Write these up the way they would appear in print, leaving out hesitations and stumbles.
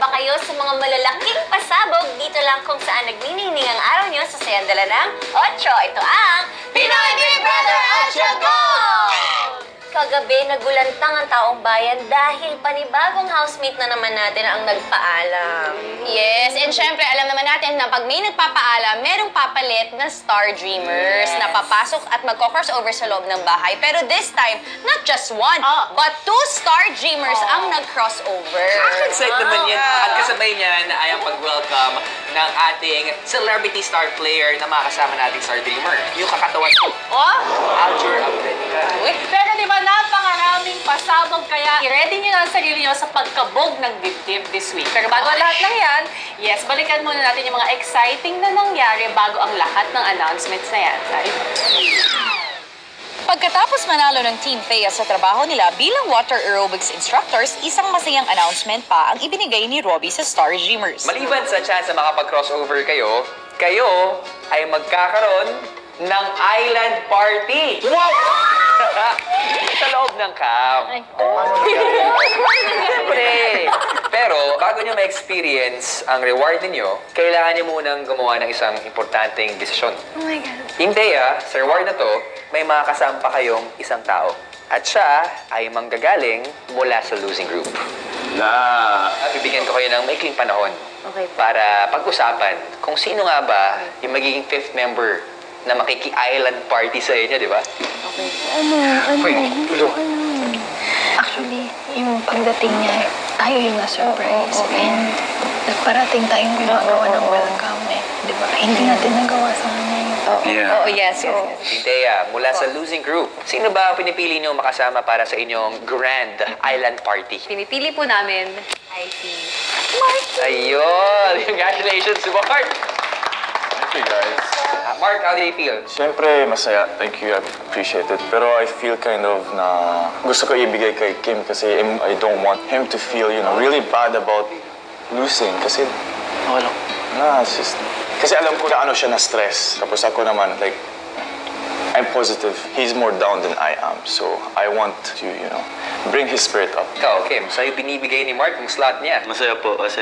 ba kayo sa mga malalaking pasabog dito lang kung saan nagniningning ang araw nyo sa sayandala ng 8? Ito ang Pinoy Big Brother 8 Go! Kagabi, nagulantang ang taong bayan dahil panibagong housemate na naman natin ang nagpaalam. Yes, and syempre, alam naman natin na pag may nagpapaalam, merong papalit na Star Dreamers na papasok at magko-crossover sa loob ng bahay. Pero this time, not just one, but 2 Star Dreamers ang nag-crossover. Excited naman yan. At kasabay niyan ay ang pag-welcome ng ating celebrity star player na makakasama nating Star Dreamer. Yung kakatawan ko. Aljur Abrenica. Pero di ba napakaraming pasabog kaya i-ready nyo na ang sarili nyo sa pagkabog ng dibdib this week. Pero bago ang lahat ng yan, yes, balikan muna natin yung mga exciting na nangyari bago ang lahat ng announcements na yan. Pagkatapos manalo ng Team Thea sa trabaho nila bilang water aerobics instructors, isang masayang announcement pa ang ibinigay ni Robbie sa Star Dreamers. Maliban sa chance na makapag-crossover kayo, kayo ay magkakaroon ng island party! Wow! Sa loob ng camp. Siyempre. Pero, bago nyo ma-experience ang reward ninyo, kailangan nyo munang gumawa ng isang importanteng desisyon. Oh my God. Hindi sa reward na to, may makakasama pa kayong isang tao. At siya ay manggagaling mula sa losing group. At bibigyan ko kayo ng maikling panahon para pag-usapan kung sino nga ba yung magiging 5th member na makiki-island party sa inyo, di ba? Actually, yung pagdating niya, tayo yung na-surprise. And nagparating tayong gumagawa ng welcome di ba? Hindi natin nagawa sa kanya yun. Yes. Thea, mula sa losing group, sino ba ang pinipili niyo makasama para sa inyong grand island party? Pinipili po namin ay si Ayun! Congratulations, Mark! Thank you, guys. Mark, how do you feel? Siyempre, masaya. Thank you. I appreciate it. Pero I feel kind of na gusto ko ibigay kay Kim kasi I don't want him to feel, really bad about losing. Kasi, it's just... Kasi alam ko na ano siya na-stress. Tapos ako naman, like, I'm positive. He's more down than I am. So, I want to, bring his spirit up. Ikaw, Kim, sa'yo binibigay ni Mark yung slot niya. Masaya po kasi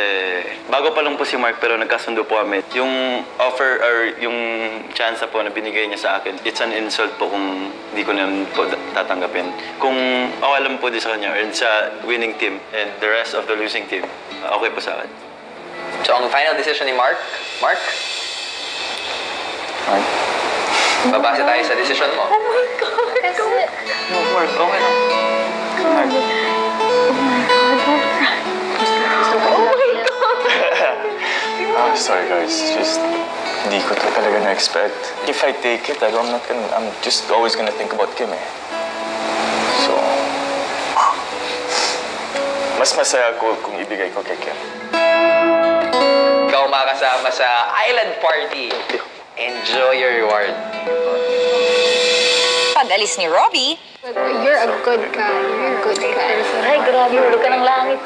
bago pa lang po si Mark pero nagkasundo po kami. Yung offer or yung chance po na binigay niya sa akin, it's an insult po kung hindi ko naman po tatanggapin. Kung alam po din sa kanya or sa winning team and the rest of the losing team, okay po sa akin. So, ang final decision ni Mark? Mark? Babase tayo sa decision mo. Oh my God! No, Mark, okay lang. Mark. Sorry, guys. Just, hindi ko to talaga na-expect. If I take it, I'm just always gonna think about Kim, So, mas masaya ko kung ibigay ko kay Kim. Ikaw makasama sa island party. Enjoy your reward. Pag-alis ni Robbie, You're a good guy. You're a good guy. Ay, grabe, hulog ka ng langit.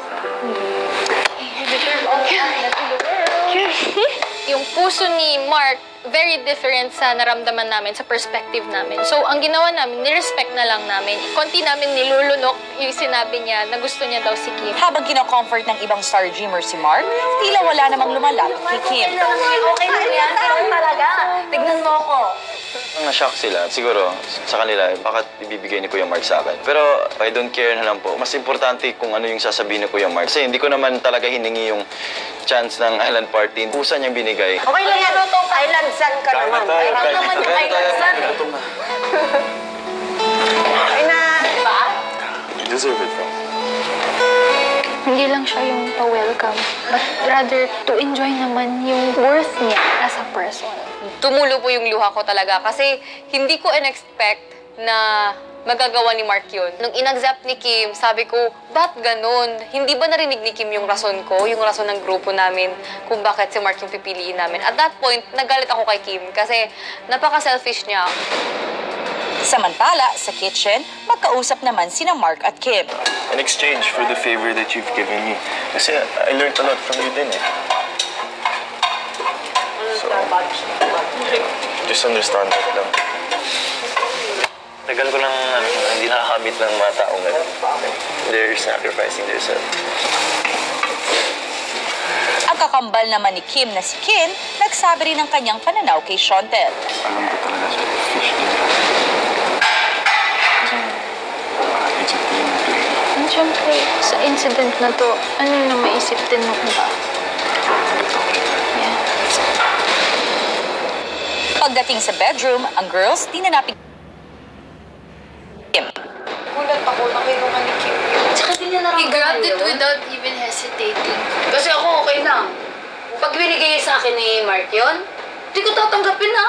Yung puso ni Mark, very different sa naramdaman namin, sa perspective namin. So, ang ginawa namin, nirespect na lang namin. Konti namin nilulunok yung sinabi niya na gusto niya daw si Kim. habang kino-comfort ng ibang Star Dreamer si Mark, tila wala namang lumalapit kay Kim. Okay lang yan, pero talaga. Tignan mo ko. Na-shock sila. Siguro, sa kanila, bakit ibibigay ni Kuya Mark sa akin? Pero I don't care na lang po. Mas importante kung ano yung sasabihin ni Kuya Mark. Kasi hindi ko naman talaga hiningi yung chance ng island party. Kusa niyang binigay. Okay lang yan, Island Sun ka naman. Ikaw naman yung Island Sun. Ay na, diba? You deserve it, bro. Hindi lang siya yung pa-welcome, but rather to enjoy naman yung worth niya as a person. Tumulo po yung luha ko talaga kasi hindi ko in-expect na magagawa ni Mark yun. Nung in-accept ni Kim, sabi ko, ba't ganun? Hindi ba narinig ni Kim yung rason ko, yung rason ng grupo namin, kung bakit si Mark yung pipiliin namin? At that point, nagalit ako kay Kim kasi napaka-selfish niya. Samantala, sa kitchen, magkausap naman sina Mark at Kim. In exchange for the favor that you've given me. Kasi I learned a lot from you din So, just understand that lang. Tagal ko lang hindi nakakamit ng mga taong they're sacrificing themselves. Ang kakambal naman ni Kim na si Kin, nagsabi rin ng kanyang pananaw kay Shontel. Alam ko talaga sa fish din. Kasi, it's a team play. And syempre, sa incident na to, ano na maisip din mo ba? Yeah. Pagdating sa bedroom, ang girls tinanapin Kim. Gulat ako, nakinuha ni Kim. Tsaka din niya He grabbed it yun. without even hesitating. Kasi ako okay lang. Pag binigay sa akin ni Mark yun, di ko tatanggapin na.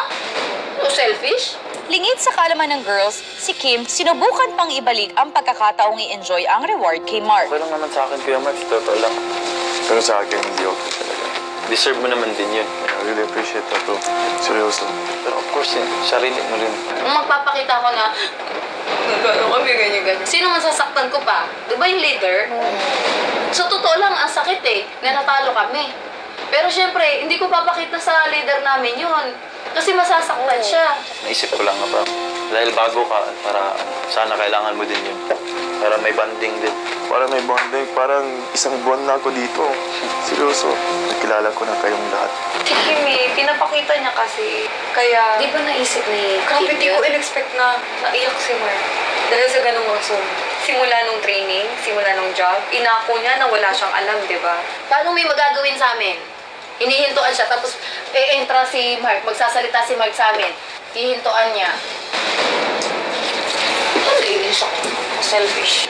No selfish. Lingid sa kalaman ng girls, si Kim sinubukan pang ibalik ang pagkakataong i-enjoy ang reward kay Mark. Okay lang naman sa akin, Kuya Mark. Totoo lang. Pero sa akin, hindi okay talaga. Deserve mo naman din yun. I really appreciate that, bro. Seryoso. Pero of course, sarili mo rin. Nung magpapakita ko na, nagano kami, ganyan-ganyan. Sino man sasaktan ko pa? Di ba yung leader? Sa totoo lang, ang sakit na natalo kami. Pero syempre, hindi ko papakita sa leader namin yun. Kasi masasaktan siya. Naisip ko lang nga ba, dahil bago ka, para sana kailangan mo din yun. Para may banding din. Para may bonding, parang isang buwan na ako dito. Seryoso. Nakilala ko na kayong lahat. Si Kimi, pinapakita niya kasi. Kaya, Di ba naisip ni grabe, Kim di ko yun? in-expect na naiyak si Mark. Dahil sa ganung rason. Simula nung training, simula nung job, inako niya na wala siyang alam, di ba? Paano may magagawin sa amin? Hinihintuan siya, tapos e-entra si Mark, magsasalita si Mark sa amin. Hihintuan niya. Naiinis ako. Selfish.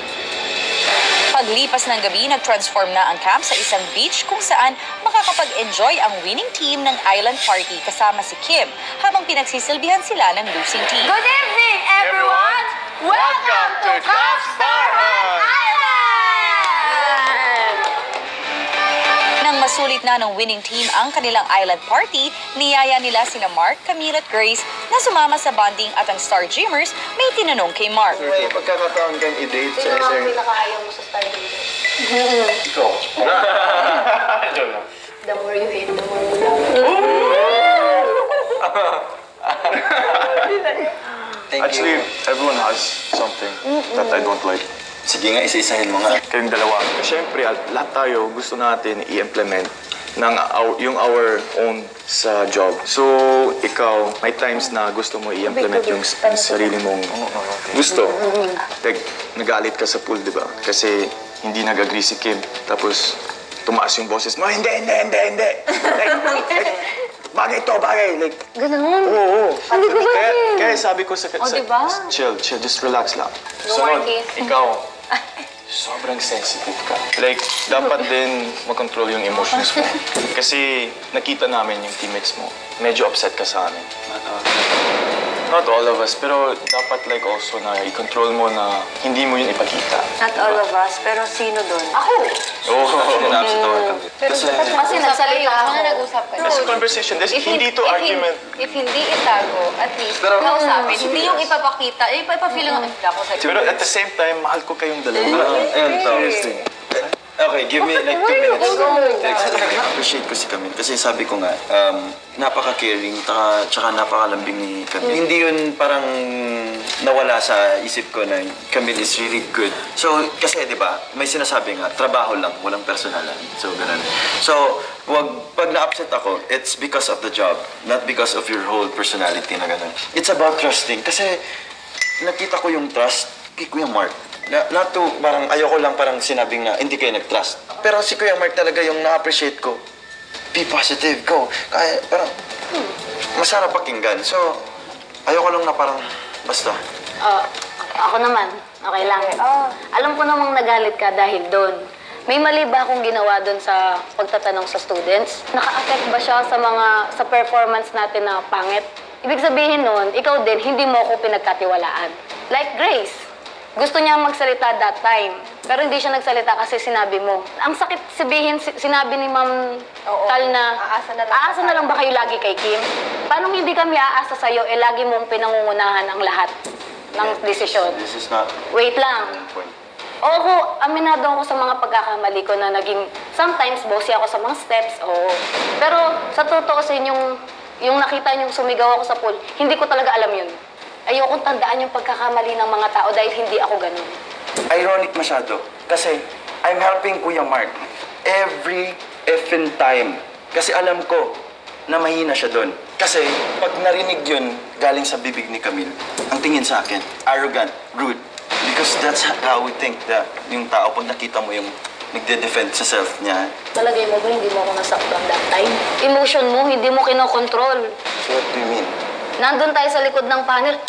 Paglipas ng gabi, nag-transform na ang camp sa isang beach kung saan makakapag-enjoy ang winning team ng island party kasama si Kim habang pinagsisilbihan sila ng losing team. Good evening, everyone! Welcome to Capstar Island! Nang masulit na ng winning team ang kanilang island party, niyaya nila sina Mark, Camille at Grace na sumama sa bonding at ang Star Dreamers may tinanong kay Mark. May pagkakataon kang i-date Sino nga ang pinakaayaw mo sa Star Dreamers? Ikaw. The more you hate, the more you love. Actually, everyone has something that I don't like. Sige nga, isa-isahin mo nga. Kayong dalawa. Siyempre, lahat tayo gusto natin i-implement ng yung our own sa job. So, ikaw, may times na gusto mo i-implement yung sarili mong gusto. Like, nagalit ka sa pool, di ba? Kasi hindi nag-agree si Kim. Tapos, tumaas yung boses mo, hindi. Like, bagay to, bagay. Like, Ganun. oo. Hindi ko ba Kaya sabi ko sa diba? chill, just relax lang. No Sunod, worries. ikaw, sobrang sensitive ka. Like, dapat din makontrol yung emotions mo. Kasi nakita namin yung teammates mo. Medyo upset ka sa amin. Not all of us, pero dapat like also na i-control mo na hindi mo yun ipakita. Not all of us, pero sino doon? Ako. Kasi nagsalita ako. nag-usap ka. Kasi conversation, hindi to argument. If hindi itago, at least, kausapin. Hindi yung ipapakita, ipapafeel ng ako sa Pero at the same time, mahal ko kayong dalawa. Seriously. Okay, give me like 2 minutes. Appreciate ko si Camille kasi sabi ko nga, napaka-caring, tsaka napakalambing ni Camille. Hindi yun parang nawala sa isip ko na Camille is really good. So, kasi di ba, may sinasabi nga, trabaho lang, walang personalan. So, ganun. So, pag na-upset ako, it's because of the job, not because of your whole personality na ganun. It's about trusting kasi nakita ko yung trust kay Kuya Mark. Not to, parang ayoko lang parang sinabing na hindi kayo nag-trust. Pero si Kuya Mark talaga yung na-appreciate ko. Be positive, go. Kaya parang, masarap pakinggan. So, ayoko lang na parang, basta. Ako naman. Okay lang. Alam ko namang nagalit ka dahil doon. May mali ba akong ginawa doon sa pagtatanong sa students? Naka-affect ba siya sa performance natin na pangit? Ibig sabihin nun, ikaw din, hindi mo ako pinagkatiwalaan. Like Grace. Gusto niya magsalita that time. Pero hindi siya nagsalita kasi sinabi mo. Ang sakit sabihin, sinabi ni Ma'am Tal na, aasa na lang ba kayo lagi kay Kim? Paano hindi kami aasa sa'yo, lagi mong pinangungunahan ang lahat ng desisyon? This is not Wait lang. point. Oo, aminado ako sa mga pagkakamali ko na naging, sometimes bossy ako sa mga steps, oo. Pero sa totoo sa yung nakita niyong sumigaw ako sa pool, hindi ko talaga alam yun. Ayokong tandaan yung pagkakamali ng mga tao dahil hindi ako ganun. Ironic masyado kasi I'm helping Kuya Mark every effing time. Kasi alam ko na mahina siya doon. Kasi pag narinig yun galing sa bibig ni Camille, ang tingin sa akin, arrogant, rude. Because that's how we think that yung tao, pag nakita mo yung nagde-defend sa self niya. Talagay mo ba hindi mo ako nasaktan that time? Emotion mo, hindi mo kinokontrol. So what do you mean? Nandun tayo sa likod ng panel,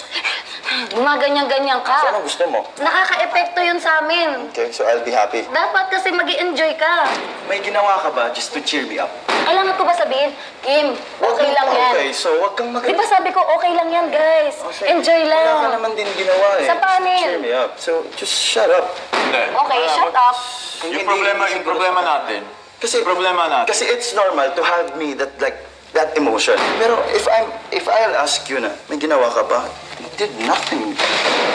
gumaganyan-ganyan So ka. anong gusto mo? Nakaka-epekto yun sa amin. Okay, so I'll be happy. Dapat kasi mag-i-enjoy ka. May ginawa ka ba just to cheer me up? Kailangan ko ba sabihin, Kim, okay lang yan. Okay, so wag kang Di ba sabi ko, okay lang yan, guys. Enjoy Wala ka lang. naman din ginawa eh. Sa panel. Cheer me up. So just shut up. Okay, shut up. Yung problema natin. Kasi problema natin. Kasi it's normal to have me that emotion. Pero if I'll ask you na, may ginawa ka ba? You did nothing.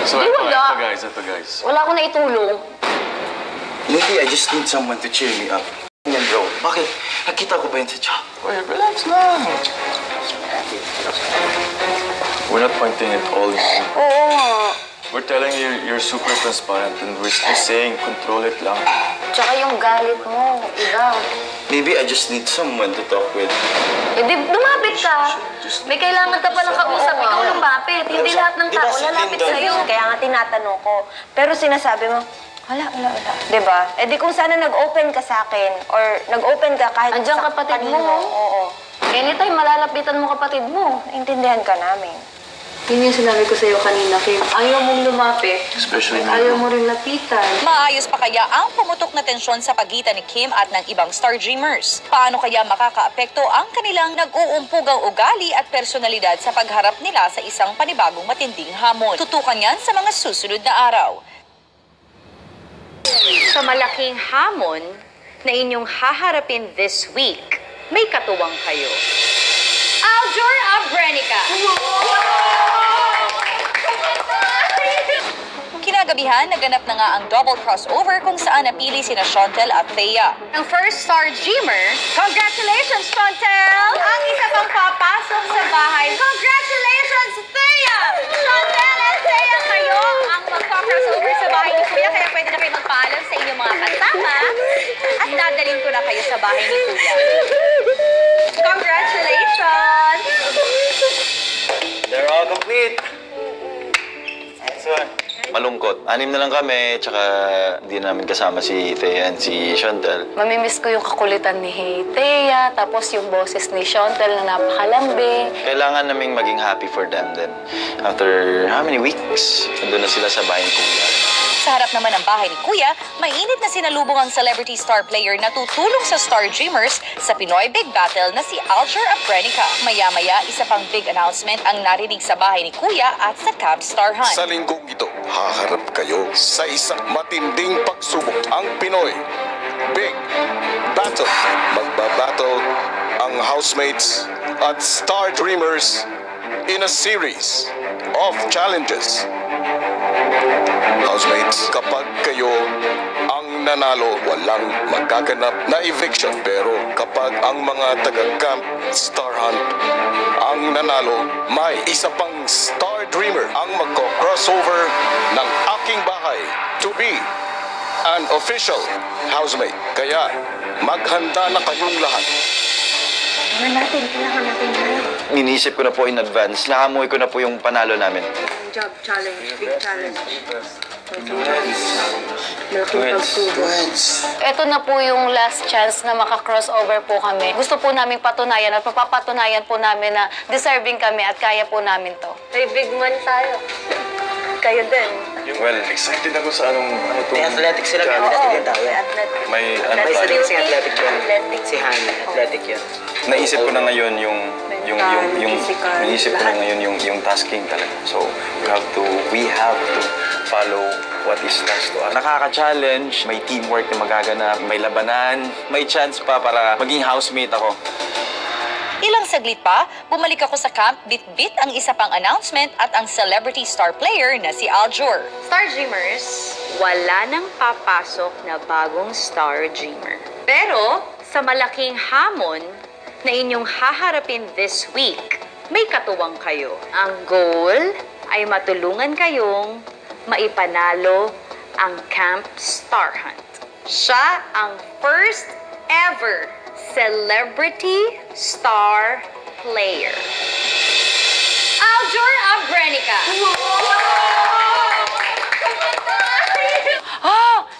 So Di, wala. ito guys. Wala ko na itulong. Maybe I just need someone to cheer me up. Yan bro, bakit? Nakita ko ba yun sa job? Wait, relax lang. We're not pointing at all you. Oo nga. We're telling you you're super transparent and we're just saying control it lang. Tsaka yung galit mo, iba. Maybe I just need someone to talk with. Eh di, lumapit ka. May kailangan ka palang kausap, ikaw lumapit. Hindi lahat ng tao lalapit sa'yo. Kaya nga tinatanong ko. Pero sinasabi mo, wala. Diba? Eh di kung sana nag-open ka sa akin or nag-open ka kahit Andiyan sa kapatid mo. kanino. Oo. Anytime malalapitan mo kapatid mo. Naintindihan ka namin. Yun yung sinabi ko sa'yo kanina, Kim. Ayaw mong lumapit. Especially me. Ayaw mo rin lapitan. Maayos pa kaya ang pumutok na tensyon sa pagitan ni Kim at ng ibang Star Dreamers? Paano kaya makakaapekto ang kanilang nag-uumpugang ugali at personalidad sa pagharap nila sa isang panibagong matinding hamon? Tutukan yan sa mga susunod na araw. Sa malaking hamon na inyong haharapin this week, may katuwang kayo. Aljur Abrenica! Kinagabihan, naganap na nga ang double crossover kung saan napili sina Shontel at Thea. Ang first Star Dreamer, congratulations, Shontel! Ang isa pang papasok sa bahay, congratulations, Thea! Shontel at Thea, kayo ang magpa-crossover sa bahay ni Kuya, kaya pwede na kayo magpaalam sa inyong mga kasama at dadalhin ko na kayo sa bahay ni Kuya. Congratulations! They're all complete. Excellent. Malungkot. 6 na lang kami, tsaka hindi namin kasama si Thea and si Shontel. Mamimiss ko yung kakulitan ni Thea, tapos yung boses ni Shontel na napakalambing. Kailangan naming maging happy for them then. After how many weeks, nandun na sila sa bahay ni Kuya. Sa harap naman ng bahay ni Kuya, mainit na sinalubong ang celebrity star player na tutulong sa Star Dreamers sa Pinoy Big Battle na si Aljur Abrenica. Maya-maya, isa pang big announcement ang narinig sa bahay ni Kuya at sa Camp Star Hunt. Sa linggong ito, haharap kayo sa isang matinding pagsubok. Ang Pinoy Big Battle. Magbabattle ang housemates at Star Dreamers in a series of challenges. Housemates, kapag kayo ang nanalo, walang magaganap na eviction. Pero kapag ang mga taga-Camp Star Hunt ang nanalo, may isa pang Star Dreamer ang magko-crossover ng aking bahay to be an official housemate. Kaya maghanda na kayong lahat. Kailangan natin tayo. Inisip ko na po in advance. Nahamoy ko na po yung panalo namin. Job challenge, big challenge. Ito na po yung last chance na maka-crossover po kami. Gusto po namin patunayan at papapatunayan po namin na deserving kami at kaya po namin to. May big man tayo. Kayo din. Well, excited ako sa anong itong... May athletic sila, may athletic din tayo. May May isa din tayo. si athletic yun. Athletic. Si Han, athletic yun. Naisip ko na ngayon yung tasking talaga. So, we have to follow what is tasked to us. Nakaka-challenge, may teamwork na magaganap, may labanan, may chance pa para maging housemate ako. Ilang saglit pa, bumalik ako sa camp, bit-bit ang isa pang announcement at ang celebrity star player na si Aljur. Star Dreamers, wala nang papasok na bagong Star Dreamer. Pero sa malaking hamon na inyong haharapin this week, may katuwang kayo. Ang goal ay matulungan kayong maipanalo ang Camp Star Hunt. Siya ang first ever Celebrity Star Player. Aljur Abrenica.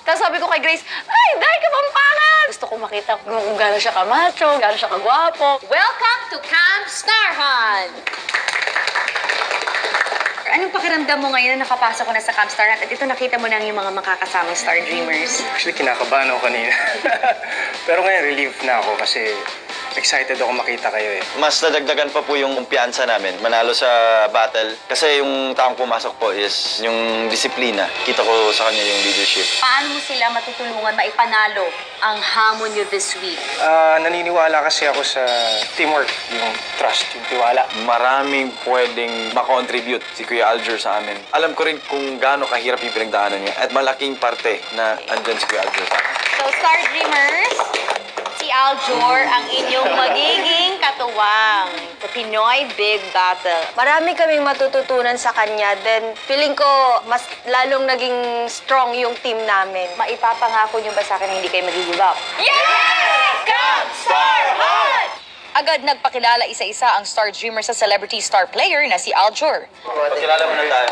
Tapos sabi ko kay Grace, ay, dahil Kapampangan! Gusto ko makita kung gano'n siya kamacho, gano'n siya kagwapo. Welcome to Camp Star Hunt! Anong pakiramdam mo ngayon na nakapasok ko na sa Camp Star Hunt at ito nakita mo na yung mga makakasamang Star Dreamers? Actually, kinakabahan ako kanina. Pero ngayon, relieved na ako kasi excited ako makita kayo eh. Mas nadagdagan pa po yung kumpiyansa namin. Manalo sa battle. Kasi yung taong pumasok po is yung disiplina. Kita ko sa kanya yung leadership. Paano mo sila matutulungan maipanalo ang hamon nyo this week? Naniniwala kasi ako sa teamwork, yung trust, yung tiwala. Maraming pwedeng makontribute si Kuya Aljur sa amin. Alam ko rin kung gaano kahirap yung pinagdaanan niya at malaking parte na andyan si Kuya Aljur sa amin. So, Star Dreamers, si Aljur ang inyong magiging katuwang sa Pinoy Big Battle. Marami kaming matututunan sa kanya. Then, feeling ko, mas lalong naging strong yung team namin. Maipapangako niyo ba sa akin na hindi kayo mag-give up? Yes! Camp Star Hunt! Agad nagpakilala isa-isa ang Star Dreamer sa Celebrity Star Player na si Aljur. Pakilala mo na tayo.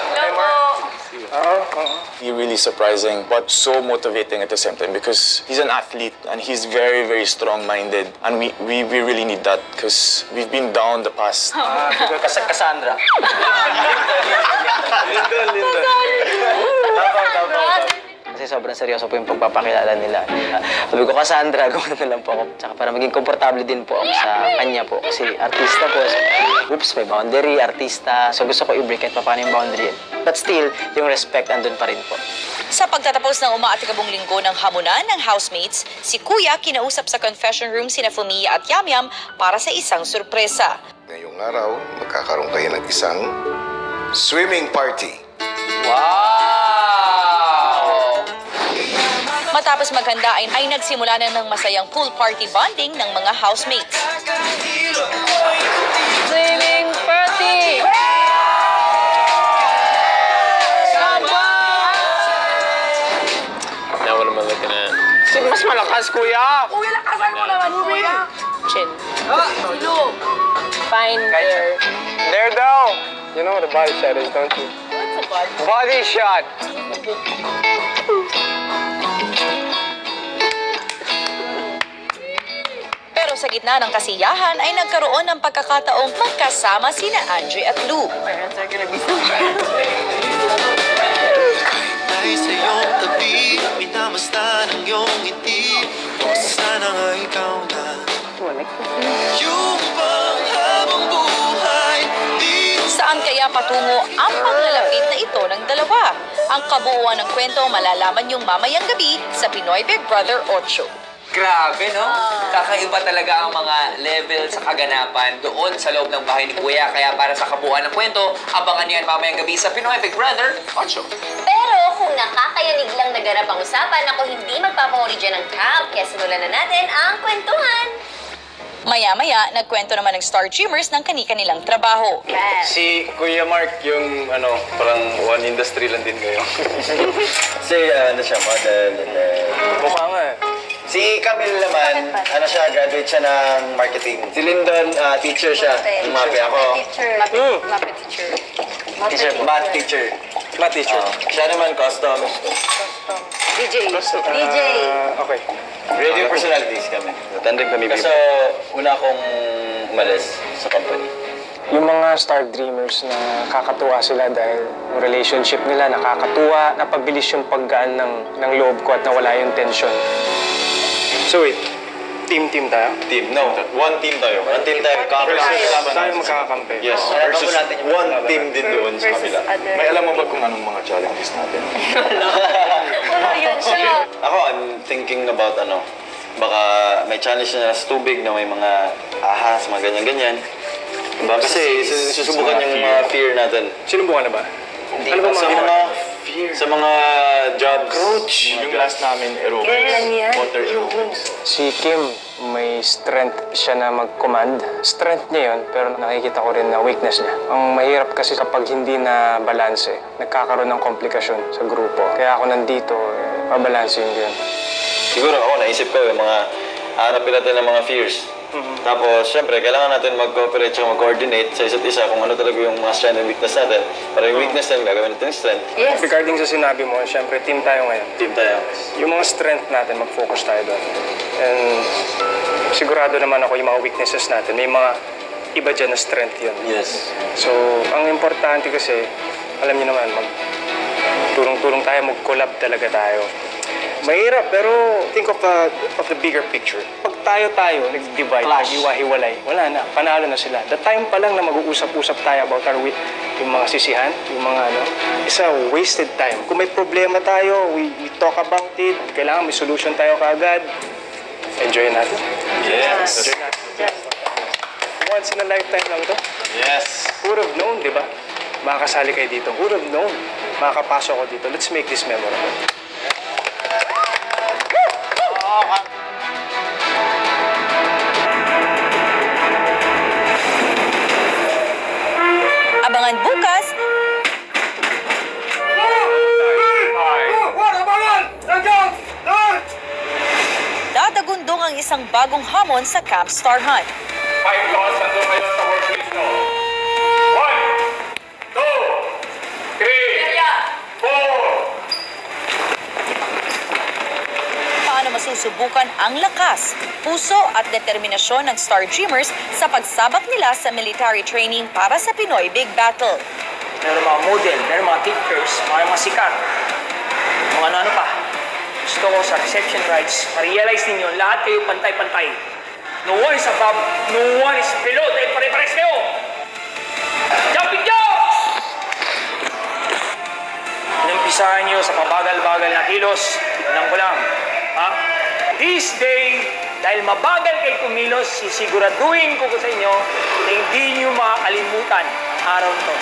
He's really surprising but so motivating at the same time because he's an athlete and he's very, very strong-minded. And we really need that because we've been down the past. Cassandra. Lindon. Kasi sobrang seryoso po yung pagpapakilala nila. Sabi ko, Cassandra, gawin na lang po ako. Tsaka para maging komportable din po ako sa kanya po. Kasi artista po. Oops, may boundary, artista. So gusto ko i-break kahit pa paano yung boundary. But still, yung respect andun pa rin po. Sa pagtatapos ng umaatikabong linggo ng hamunan ng housemates, si Kuya kinausap sa confession room sina Fumia at Yamyam para sa isang sorpresa. Ngayong araw, magkakaroon kayo ng isang swimming party. Matapos maghanda ay nagsimula na ng masayang pool party bonding ng mga housemates. Swimming party! Nawa naman natin na. Mas malakas, kuya! Uy, lakasan mo naman, kuya! Chin. Silo. Fine there. There daw! You know what a body shot is, don't you? What's a body? Body shot! Pero sa gitna ng kasiyahan ay nagkaroon ng pagkakataong magkasama sina Andre at Lou. Dahil sa iyong tabi, minamasta ng iyong ngiti. Sana nga ikaw na yung panghabang buhay. Saan kaya patungo ang paglalapit na ito ng dalawa? Ang kabuuan ng kwento malalaman yung mamayang gabi sa Pinoy Big Brother 8. Grabe, no? Kakaiba talaga ang mga level sa kaganapan doon sa loob ng bahay ni Kuya. Kaya para sa kabuuan ng kwento, abangan niyan mamayang gabi sa Pinoy Big Brother 8. Pero kung nakakayanig lang naganap ang usapan, ako hindi magpapahuli dyan ng camp. Kaya simulan na natin ang kwentuhan. Maya-maya, nagkwento naman ng Star Dreamers ng kani-kanilang trabaho. Si Kuya Mark, yung parang one industry lang din kayo. Kasi siya, model. Mukha nga eh. Si Camille naman, graduate siya ng marketing. Si Lyndon, teacher siya. Mape ako. Muppet teacher. Math teacher. Math teacher. Siya naman, customs. DJ. DJ. Okay. Radio personalities kami. Tandem kami. Kaso, una akong umalis sa company. Yung mga Star Dreamers na kakatuwa sila dahil yung relationship nila nakakatuwa, napabilis yung paggaan ng loob ko at nawala yung tension. So wait, team tayo? Team, no. One team tayo. One team tayo. Tayo magkakakampi. Yes, versus one team din doon sa kabila. May alam mo ba kung anong mga challenges natin? Wala yun siya. Ako, I'm thinking about baka may challenge na sa tubig na may mga ahas, mga ganyan-ganyan. Diba? Kasi susubukan yung mga fear natin. Sinubukan na ba? Ano ba Sa mga jobs. Coach! Yung last namin, aerobics. Water aerobics. Si Kim, may strength siya na mag-command. Strength niya yun, pero nakikita ko rin na weakness niya. Ang mahirap kasi kapag hindi na balanse, nagkakaroon ng komplikasyon sa grupo. Kaya ako nandito, pabalansin ko yun. Siguro ako, naisip ko yung mga harapin natin ang mga fears. Tapos, syempre, kailangan natin mag-cooperate at mag-coordinate sa isa't isa kung ano talaga yung mga strength and weakness natin. Para yung weakness natin, gagawin natin yung strength. Yes. Regarding sa sinabi mo, syempre, team tayo ngayon. Team tayo. Yung mga strength natin, mag-focus tayo doon. And sigurado naman ako yung mga weaknesses natin. May mga iba dyan na strength yun. Yes. So, ang importante kasi, alam niyo naman, tulong-tulong tayo, mag-collab talaga tayo. Mahirap, pero think of the bigger picture. Pag tayo, nag-divide, nag-iwa-hiwalay, wala na, panalo na sila. The time pa lang na mag-uusap-usap tayo about yung mga sisihan, yung mga it's a wasted time. Kung may problema tayo, we talk about it, kailangan may solution tayo kaagad, enjoy natin. Yes. Enjoy natin. Once in a lifetime lang to. Yes. Who would have known, di ba? Makakasali kayo dito. Who would have known? Makakapasok ko dito. Let's make this memorable. Abangan bukas, dadagundong ang isang bagong hamon sa Camp Star Hunt. 5 doors nandun kayo sa worklist nyo. 1, 2, 3, 4. Paano masusubukan ang lakas, puso at determinasyon ng Star Dreamers sa pagsabak nila sa military training para sa Pinoy Big Battle. Meron mga model, meron mga teachers, mga sikat, mga ano pa. Gusto ko sa reception rights, ma-realize ninyo, lahat kayo pantay-pantay. No one is above, no one is below, dahil pare-pares kayo. Jumping jokes! Inumpisahan nyo sa pabagal-bagal na kilos, alam ko lang. Ha? This day, dahil mabagal kayo kumilos, sisiguraduhin ko sa inyo na hindi nyo makakalimutan ang araw nito.